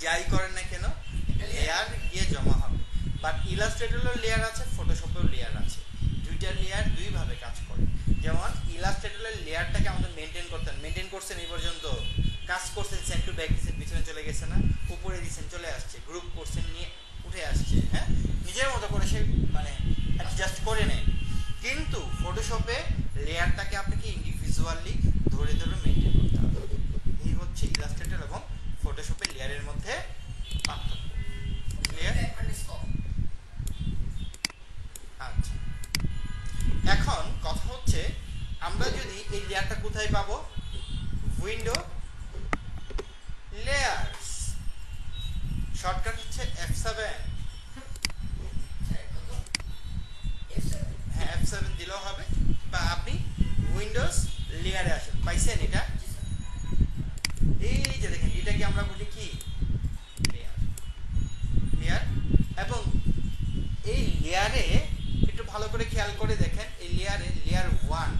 যাই করেন না কেন লেয়ার গিয়ে জমা হবে। বাট ইলাস্ট্রেটরেও লেয়ার আছে, ফটোশপেও লেয়ার আছে, দুইটা লেয়ার দুইভাবে কাজ করে। যেমন ইলাস্ট্রেটরের লেয়ারটাকে আমাদের মেনটেন করছেন এই পর্যন্ত, কাজ করছেন, সেন্ড টু ব্যাক দিচ্ছেন, পিছনে চলে গেছে না, উপরে দিচ্ছেন চলে আসছে, গ্রুপ করছেন নিয়ে উঠে আসছে, হ্যাঁ নিজের মতো করে সে মানে অ্যাডজাস্ট করে নেয়। কিন্তু ফটোশপে লেয়ারটাকে আপনাকে ইন্ডিভিজুয়ালি ধরে ধরে মেনটেন করতে হবে। এই হচ্ছে ইলাস্ট্রেটর এবং ফটোশপের লেয়ারের মধ্যে পার্থক্য। ক্লিয়ার? আচ্ছা, এখন কথা হচ্ছে আমরা যদি এই লেয়ারটা কোথায় পাবো? উইন্ডো লেয়ারস, শর্টকাট হচ্ছে F7। হ্যাঁ F7 দিলেও হবে, বা আপনি উইন্ডোজ লেয়ারে আসেন। পাইছেন এটা? এই যে দেখেন এটাকে আমরা বলি কি লেয়ার। লেয়ার, এবং এই লেয়ারে একটু ভালো করে খেয়াল করে দেখেন, এই লেয়ারে লেয়ার 1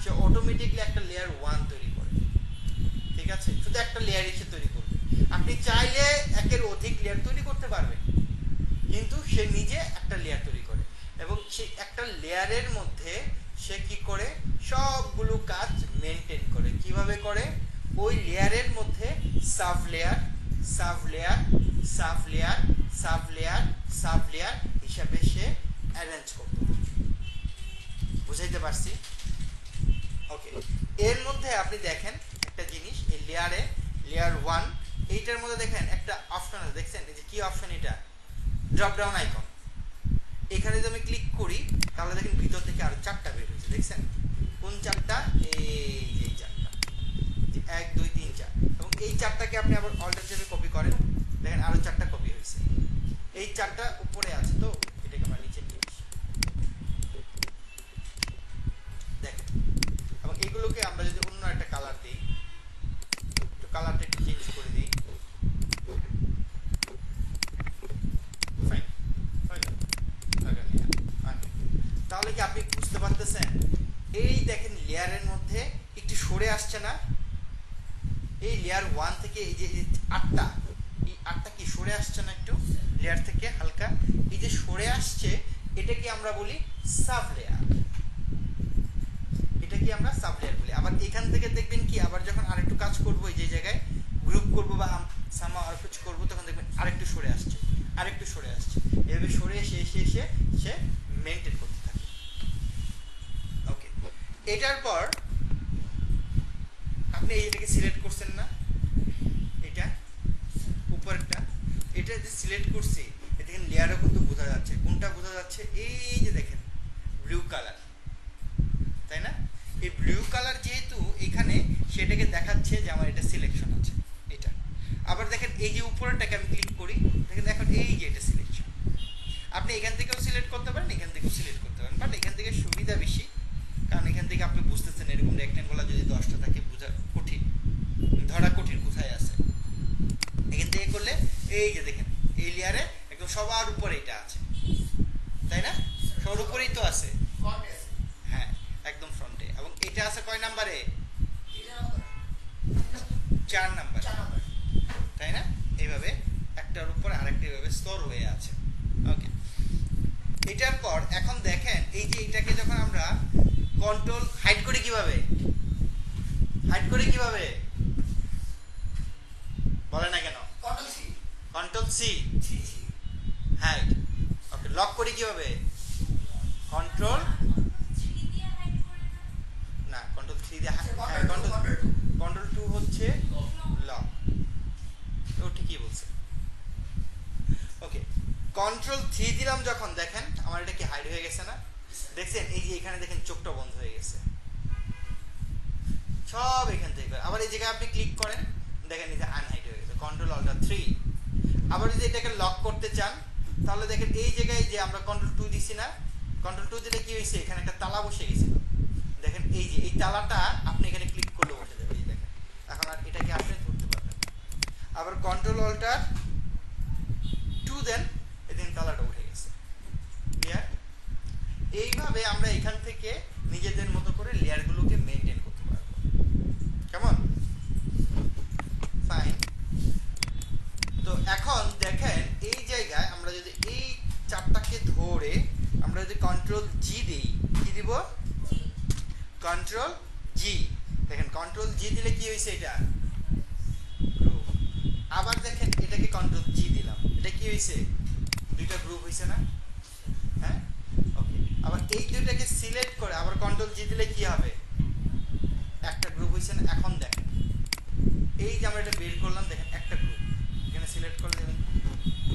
সে অটোমেটিকলি একটা লেয়ার 1 তৈরি করে। ঠিক আছে, শুধু একটা লেয়ার এসে তৈরি করবে। আপনি চাইলে একের অধিক লেয়ার তৈরি করতে পারবেন, কিন্তু সে নিজে একটা লেয়ার তৈরি করে, এবং সেই একটা লেয়ারের মধ্যে সে কি করে সবগুলো কাজ মেনটেন করে। কিভাবে করে? ওই লেয়ারের মধ্যে sub layer, sub layer, sub layer, sub layer, sub layer হিসাবে সে অ্যারেঞ্জ করতে পারে। বুঝাইতে পারছি? ওকে, এর মধ্যে আপনি দেখেন একটা জিনিস, এই লেয়ারে লেয়ার 1 এইটার মধ্যে দেখেন একটা অপশন আছে, দেখছেন এই যে কি অপশন? এটা ড্রপ ডাউন আইকন। এখানে যদি আমি ক্লিক করি তাহলে দেখেন ভিতর থেকে আরো 4টা বের হয়েছে। দেখছেন কোন 4টা? এই যে 4টা, 1 2 3 4। এবং এই 4টাকে আপনি আবার অল্টারনেটিভে কপি করেন, দেখেন আরো 4টা কপি হয়েছে। এই 4টা উপরে আছে, তো এটাকে আমরা নিচে নিয়ে আসি। দেখেন, এবং এইগুলোকে আমরা যদি অন্য একটা কালার দিই, তো কালারটা একটু চেঞ্জ করে দিই, তাহলে কি আপনি বুঝতে পারতেছেন? এই দেখেন লেয়ারের মধ্যে একটু সরে আসছে না? এই লেয়ার 1 থেকে এই যে 8টা, এই 8টা কি সরে আসছে না একটু লেয়ার থেকে হালকা? এই যে সরে আসছে, এটাকে আমরা বলি সাব লেয়ার। এটা কি আমরা সাব লেয়ার বলি। আবার এখান থেকে দেখবেন কি, আবার যখন আরেকটু কাজ করবো, এই যে জায়গায় গ্রুপ করবো বা সামা আর কিছু করবো, তখন দেখবেন আরেকটু সরে আসছে, আরেকটু সরে আসছে, এভাবে সরে এসে এসে এসে সে মেনটেন করতে থাকে। ওকে, এটার পর আপনি এইটাকে সিলেক্ট করছেন না, এটা উপরেরটা, এটা যে সিলেক্ট করছি, দেখেন লেয়ারও কিন্তু বোঝা যাচ্ছে। কোনটা বোঝা যাচ্ছে? এই যে দেখেন ব্লু কালার, তাই না? এই ব্লু কালার যেহেতু এখানে, সেটাকে দেখাচ্ছে যে আমার এটা সিলেকশন আছে এটা। আবার দেখেন এই যে উপরেরটাকে আমি ক্লিক করি, দেখেন এখন এই যে এটা সিলেকশন। আপনি এখান থেকেও সিলেক্ট করতে পারেন, এখান থেকেও সিলেক্ট করতে পারেন, বাট এখান থেকে সুবিধা বেশি, কারণ এখান থেকে আপনি বুঝতেছেন এরকম রেক্ট্যাঙ্গুলার যদি 10টা থাকে বোঝা কঠিন, ধরা কঠিন কোথায় আছে। এখান থেকে করলে এই যে দেখেন এই লেয়ারে একদম সবার উপরে এটা আছে, তাই না? সবার উপরেই তো আছে, হ্যাঁ একদম ফ্রন্টে। এবং এটা আছে কয় নাম্বারে? 4 নাম্বার, তাই না? এইভাবে একটার উপর আরেকটা এইভাবে স্তর হয়ে আছে। ওকে, এটার পর এখন দেখেন এই যে এটাকে যখন আমরা কন্ট্রোল হাইড করি, কিভাবে হাইড করি? কিভাবে বলে না কেন? Control C hide. Okay, lock করি কিভাবে? কন্ট্রোল না, কন্ট্রোল 3 দিয়ে, হ্যাঁ কন্ট্রোল 2 হচ্ছে লক। ও ঠিকই বলছে। ওকে, কন্ট্রোল 3 দিলাম যখন, দেখেন আমার এটা কি হাইড হয়ে গেছে না? দেখছেন এই যে এখানে দেখেন চোখটা বন্ধ হয়ে গেছে সব এখান থেকে। আবার এই জায়গায় আপনি ক্লিক করেন, দেখেন এই যে আনহাইড হয়ে গেছে, কন্ট্রোল অল্টার 3। আবার যদি এটাকে লক করতে চান, তাহলে দেখেন এই জায়গায় যে আমরা কন্ট্রোল 2 দিছি না, কন্ট্রোল 2 দিলে কি হয়েছে? এখানে একটা তালা বসে গেছিল, দেখেন এই যে এই তালাটা আপনি এখানে ক্লিক করলে বসে যাবে। এই দেখেন এখন আর এটাকে আপনি ধরতে পারবেন। আবার কন্ট্রোল অল্টার 2 দেন, এদিন তালাটা উঠে গেছে। ক্লিয়ার? এইভাবে আমরা এখান থেকে নিজেদের মতো করে লেয়ারগুলোকে মেনটেন করতে পারবো। কেমন? ফাইন। তো ধরে আমরা যদি কন্ট্রোল জি দিই, কি দিব? কন্ট্রোল জি। দেখেন কন্ট্রোল জি দিলে কি হয়েছে? এটা গ্রুপ। আবার দেখেন এটাকে কন্ট্রোল জি দিলাম, এটা কি হয়েছে? দুইটা গ্রুপ হয়েছে না? হ্যাঁ, ওকে। আবার এই দুইটাকে সিলেক্ট করে আবার কন্ট্রোল জি দিলে কি হবে? একটা গ্রুপ হয়েছে না? এখন দেখেন এই যে আমরা এটা বের করলাম, দেখেন একটা গ্রুপ এখানে সিলেক্ট করে দেবেন,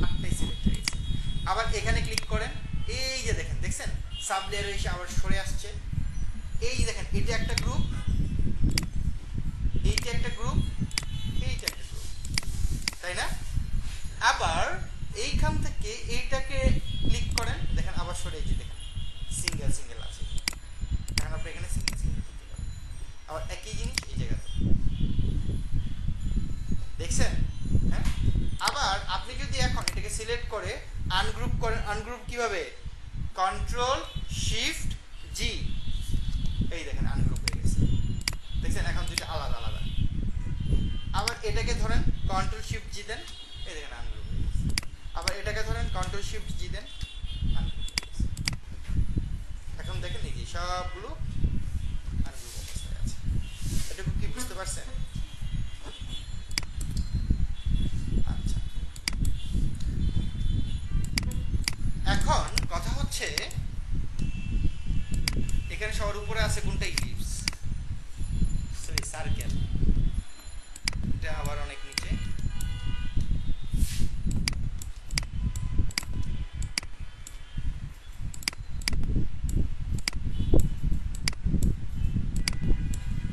আটটাই সিলেক্ট হয়ে গেছে। আবার এখানে ক্লিক করেন, এই যে দেখেন, দেখছেন সাব লেয়ার এসে আবার সরে আসছে। এই যে দেখেন এটা একটা গ্রুপ, এইটা একটা গ্রুপ, এইটা একটা গ্রুপ, তাই না? আবার এইখান থেকে এইটাকে ক্লিক করেন, দেখেন আবার সরে, এই যে দেখেন সিঙ্গেল সিঙ্গেল আছে, এখন আপনি এখানে সিঙ্গেল সিঙ্গেল করতে পারেন। আবার একই জিনিস এই জায়গাতে, দেখছেন? হ্যাঁ। আবার আপনি যদি এখন এটাকে সিলেক্ট করে আনগ্রুপ করেন, আনগ্রুপ কিভাবে? কন্ট্রোল শিফট জি, এই দেখেন আনগ্রুপ হয়ে গেছে, দেখছেন? এখন দুইটা আলাদা আলাদা। আবার এটাকে ধরেন কন্ট্রোল শিফট জি দেন, এই দেখেন আনগ্রুপ হয়ে গেছে। আবার এটাকে ধরেন কন্ট্রোল শিফট জি দেন, আনগ্রুপ হয়ে গেছে। এখন দেখেন এই যে সবগুলো আনগ্রুপ অবস্থায় আছে। এটুকু কি বুঝতে পারছেন? আচ্ছা, এখন কথা হচ্ছে এখানে সবার উপরে আছে কোনটা? ইলিপস, সরি সার্কেল, এটা আবার অনেক নিচে।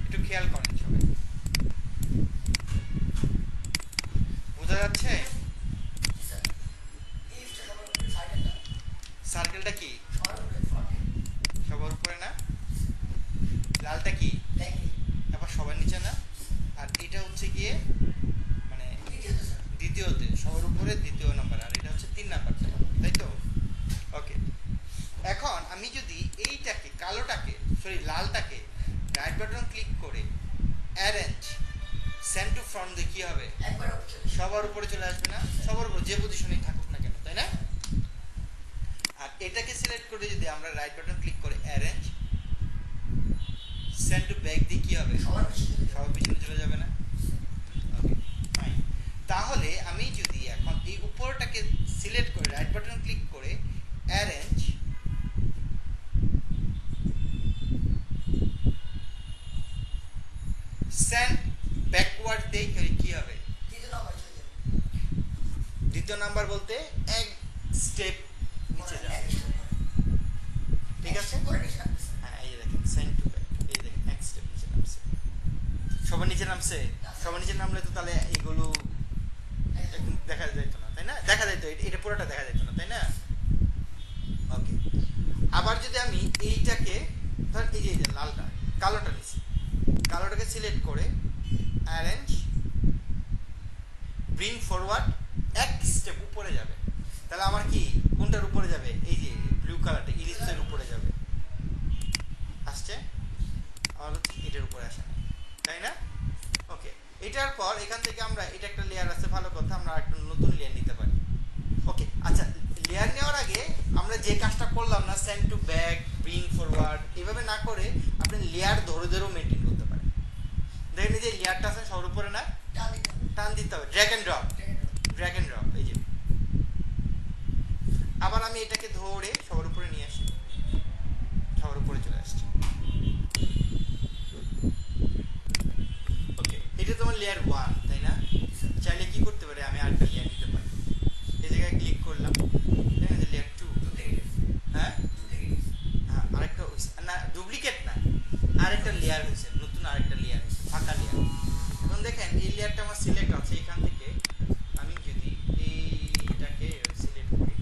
একটু খেয়াল করেন সবাই, বোঝা যাচ্ছে? সার্কেলটা কি সবার উপরে না? লালটা কি আবার সবার নিচে না? আর এটা হচ্ছে গিয়ে মানে দ্বিতীয়তে, সবার উপরে দ্বিতীয় নাম্বার, আর এটা হচ্ছে 3 নাম্বারটা, তাই তো? ওকে। এখন আমি যদি এইটাকে কালোটাকে, সরি লালটাকে রাইট বাটন ক্লিক করে অ্যারেঞ্জ সেন্ড টু ফ্রন্ট দিয়ে কি হবে? সবার উপরে চলে আসবে না? সবার উপরে যে পজিশনেই থাকুক না কেন, তাই না? আর এটাকে সিলেক্ট করে যদি আমরা রাইট বাটন ক্লিক করে অ্যারেঞ্জ সেন্ড টু ব্যাক দিয়ে কি হবে? সবার পিছনে চলে যাবে না? Okay fine. তাহলে আমি যদি এখন এই উপরটাকে সিলেক্ট করে রাইট বাটন ক্লিক করে অ্যারেঞ্জ সেন্ড ব্যাকওয়ার্ড দেই, কি হবে? দ্বিতীয় নাম্বার বলতে এক স্টেপ নিচে যাবে, ঠিক আছে? হ্যাঁ, এই দেখেন সেন্ড টু ব্যাক, এই দেখেন এক স্টেপ নিচে নামছে। সবার নিচে নামছে? সবার নিচে নামলে তো তাহলে এইগুলো দেখা যেত না, তাই না? দেখা যেত, এটা পুরোটা দেখা যেত না, তাই না? ওকে। আবার যদি আমি এইটাকে ধর, এই যে লালটা কালোটা নিছি, কালোটাকে সিলেক্ট করে অ্যারেঞ্জ ব্রিং ফরওয়ার্ড, এক স্টেপ উপরে যাবে, তাহলে আমার কি কোনটার উপরে যাবে? এই যে ব্লু কালারটা ইলিপসের উপরে যাবে, আসছে? আর হচ্ছে এটার উপরে আসে না, তাই না? ওকে। এটার পর এখান থেকে আমরা, এটা একটা লেয়ার আছে, ভালো কথা, আমরা একটা নতুন লেয়ার নিতে পারি। ওকে, আচ্ছা, লেয়ার নেওয়ার আগে আমরা যে কাজটা করলাম না, send to back, bring forward, এভাবে না করে আপনি লেয়ার ধরে ধরেও মেনটেন করতে পারেন। দেখেন এই যে লেয়ারটা আছে সবার উপরে না, টান দিতে হবে, drag and drop, drag and drop, এই যে। আবার আমি এটাকে ধরে সবার উপরে নিয়ে আসি, সবার উপরে চলে আসছে। ওকে, এটা তোমার লেয়ার 1, তাই না? চাইলে কি করতে পারি, আমি আরেকটা লেয়ার নিতে পারি, এই জায়গায় ক্লিক করলাম, দেখেন যে লেয়ার 2, হ্যাঁ হ্যাঁ, আরেকটা না, ডুপ্লিকেট না, আরেকটা লেয়ার হয়েছে, নতুন আরেকটা লেয়ার হয়েছে, ফাঁকা লেয়ার। এখন দেখেন এই লেয়ারটা আমার সিলেক্ট আছে, এখান থেকে আমি যদি এইটাকে সিলেক্ট করি,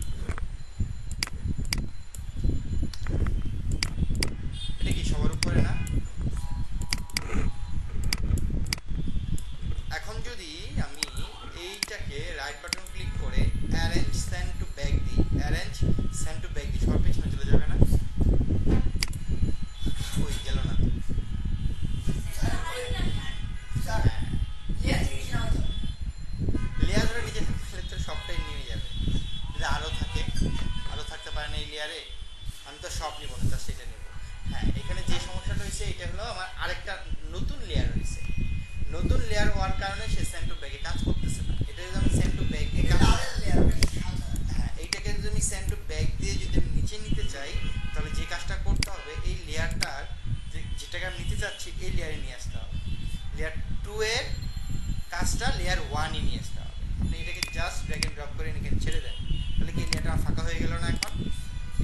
এটা কি সবার উপরে না? এখন যদি আমি এইটাকে রাইট বাটন ক্লিক করে অ্যারেঞ্জ সেন্ড টু ব্যাক দিই, অ্যারেঞ্জ সেন্ড টু ব্যাক দিই, সবার পেছনে চলে যাবে না? ওই গেল না, লেয়ার ধরে নিচে থাকলে তো সবটাই নিয়ে যাবে। যদি আরো থাকে, আরো থাকতে পারে না, এই লেয়ারে আমি তো সব নিব না, জাস্ট এটা নেব। হ্যাঁ, এখানে যে সমস্যাটা হয়েছে এটা হলো আমার আরেকটা নতুন লেয়ার হয়েছে। নতুন লেয়ার হওয়ার কারণে সে সেন্ড টু ব্যাগে কাজ করতেছে না। এটা যদি আমি সেন্ড টু ব্যাগ হ্যাঁ, এইটাকে যদি আমি সেন্ড টু ব্যাগ দিয়ে যদি আমি নিচে নিতে চাই, তাহলে যে কাজটা করতে হবে এই লেয়ারটার যেটাকে আমি নিতে চাচ্ছি এই লেয়ারে নিয়ে আসতে হবে। লেয়ার 2 এর কাজটা লেয়ার 1 এ নিয়ে আসতে হবে। আপনি এটাকে জাস্ট ড্র্যাগ এন্ড ড্রপ করে এখানে ছেড়ে দেন, তাহলে কি লেয়ারটা ফাঁকা হয়ে গেল না? এখন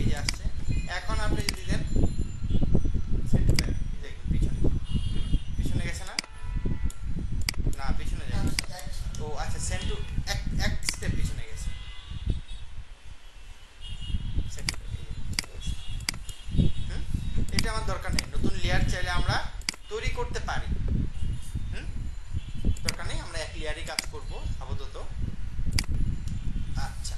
এই যে আসছে। এখন আপনি যদি দেন সেন্ড টু ব্যাগ, দেখুন পিছনে পিছনে গেছে না? না, পিছনে যায়নি। ও আচ্ছা, সেন্ড টু এক স্টেপ পিছনে গেছে। এটা আমার দরকার নেই। নতুন লেয়ার চাইলে আমরা তৈরি করতে পারি। দরকার নেই, আমরা এক লেয়ারই কাজ করব আপাতত। আচ্ছা,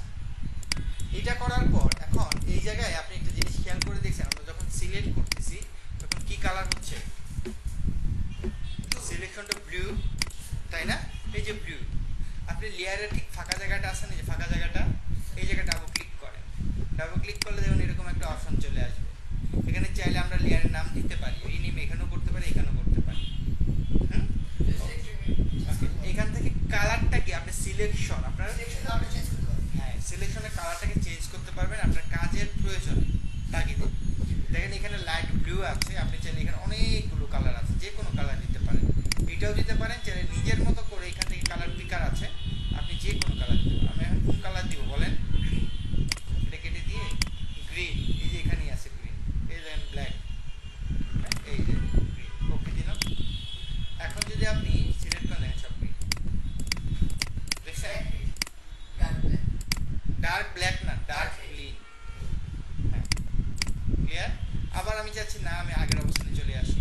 এটা করার পর এখন এই জায়গায় আপনি একটা জিনিস খেয়াল করে দেখছেন, আমরা যখন সিলেক্ট করতেছি তখন কি কালার হচ্ছে? সিলেকশনটা ব্লু, তাই না? এই যে ব্লু। আপনি লেয়ারের ঠিক ফাঁকা জায়গাটা আছে না, যে ফাঁকা জায়গাটা, এই জায়গাটা ডাবল ক্লিক করেন। ডাবল ক্লিক করলে দেখুন এরকম একটা অপশন চলে আসবে। এখানে চাইলে আমরা লেয়ারের নাম দিতে পারি, এই নেম এখানেও করতে পারি, এখানেও করতে পারি। এখান থেকে কালারটা কি আপনি সিলেকশন, আপনার হ্যাঁ সিলেকশনের কালারটাকে চেঞ্জ করতে পারবেন আপনার কাজের প্রয়োজনে তাগিদে। দেখেন এখানে লাইট ব্লু আছে, আপনি চাইলে এখানে অনেকগুলো কালার আছে, যে কোনো কালার দিতে পারেন। এটাও দিতে পারেন, চাইলে নিজের মতো করে এখান থেকে কালার পিকার আছে, আপনি যে কোনো কালার দিতে পারেন। আমি এখন কোন কালার দিব বলেন? এটা কেটে দিয়ে গ্রিন, এই যে এখানেই আছে গ্রিন, এই দেখেন ব্ল্যাক, এই যে গ্রিন, ওকে দিলাম। এখন যদি আপনি সিলেক্ট করেন সব গ্রিন, দেখছেন? ডার্ক ব্ল্যাক না, ডার্ক গ্রিন। হ্যাঁ, ক্লিয়ার? আবার আমি চাচ্ছি না, আমি আগের অবস্থানে চলে আসি।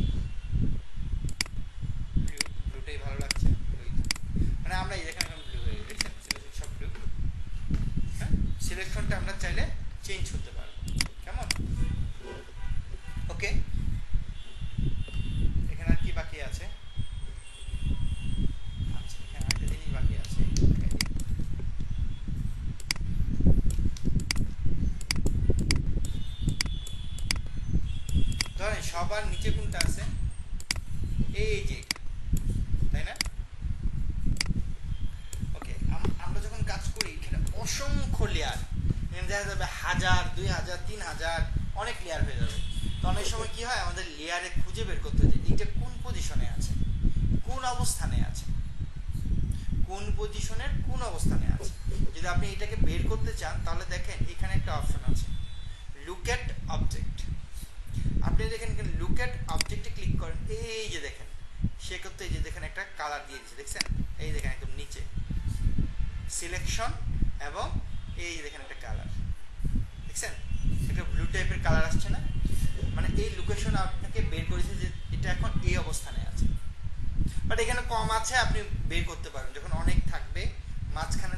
ব্লুটাই ভালো লাগছে, মানে আমরা এখানে এখন ব্লু হয়ে গেছে, সিলেকশন সব ব্লু। হ্যাঁ, সিলেকশনটা আমরা চাইলে চেঞ্জ করতে পারবো। কেমন? ওকে, এখানে আর কি বাকি আছে? আচ্ছা, এখানে আরেকটা জিনিস বাকি আছে। ধরেন সবার নিচে কোনটা আছে? এই যে, তাই না? ওকে, আমরা যখন কাজ করি এখানে অসংখ্য লেয়ার, এখানে দেখা যাবে 1000, 2000, 3000, অনেক লেয়ার হয়ে যাবে। তো অনেক সময় কি হয়, আমাদের লেয়ারে খুঁজে বের করতে হয় এইটা কোন পজিশনে আছে, কোন অবস্থানে আছে, কোন পজিশনের কোন অবস্থানে আছে। যদি আপনি এটাকে বের করতে চান তাহলে দেখেন এখানে একটা অপশন আছে, লুক এট অবজেক্ট। আপনি দেখেন এখানে লুক এট অবজেক্টে ক্লিক করেন, এই যে দেখেন সে করতে, এই যে দেখেন একটা কালার দিয়ে দিচ্ছে, দেখছেন? এই দেখেন একদম নিচে সিলেকশন, এবং এই যে দেখেন একটা কালার, দেখছেন? একটা ব্লু টাইপের কালার আসছে না? মানে এই লোকেশন আপনাকে বের করেছে যে এটা এখন এই অবস্থানে আছে। বাট এখানে কম আছে, আপনি বের করতে পারেন। যখন অনেক থাকবে মাঝখানে